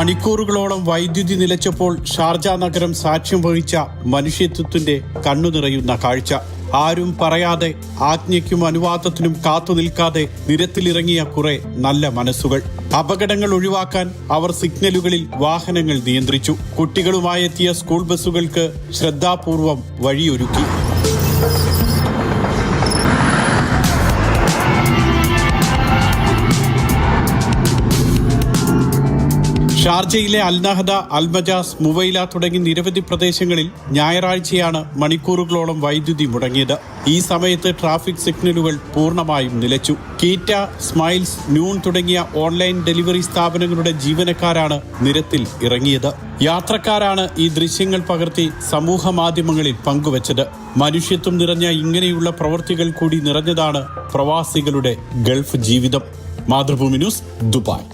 മണിക്കൂറുകളോളം വൈദ്യുതി നിലച്ചപ്പോൾ ഷാർജ നഗരം സാക്ഷ്യം വഹിച്ച മനുഷ്യത്വത്തിന്റെ കണ്ണു നിറയുന്ന കാഴ്ച. ആരും പറയാതെ, ആജ്ഞയ്ക്കും അനുവാദത്തിനും കാത്തുനിൽക്കാതെ നിരത്തിലിറങ്ങിയ കുറെ നല്ല മനസ്സുകൾ. അപകടങ്ങൾ ഒഴിവാക്കാൻ അവർ സിഗ്നലുകളിൽ വാഹനങ്ങൾ നിയന്ത്രിച്ചു. കുട്ടികളുമായെത്തിയ സ്കൂൾ ബസ്സുകൾക്ക് ശ്രദ്ധാപൂർവം വഴിയൊരുക്കി. ഷാർജയിലെ അൽനഹദ, അൽമജാസ്, മുവൈല തുടങ്ങി നിരവധി പ്രദേശങ്ങളിൽ ഞായറാഴ്ചയാണ് മണിക്കൂറുകളോളം വൈദ്യുതി മുടങ്ങിയത്. ഈ സമയത്ത് ട്രാഫിക് സിഗ്നലുകൾ പൂർണ്ണമായും നിലച്ചു. കീറ്റ, സ്മൈൽസ്, നൂൺ തുടങ്ങിയ ഓൺലൈൻ ഡെലിവറി സ്ഥാപനങ്ങളുടെ ജീവനക്കാരാണ് നിരത്തിൽ ഇറങ്ങിയത്. യാത്രക്കാരാണ് ഈ ദൃശ്യങ്ങൾ പകർത്തി സമൂഹ മാധ്യമങ്ങളിൽ പങ്കുവച്ചത്. മനുഷ്യത്വം നിറഞ്ഞ ഇങ്ങനെയുള്ള പ്രവൃത്തികൾ കൂടി നിറഞ്ഞതാണ് പ്രവാസികളുടെ ഗൾഫ് ജീവിതം. Mathrubhumi news, Dubai.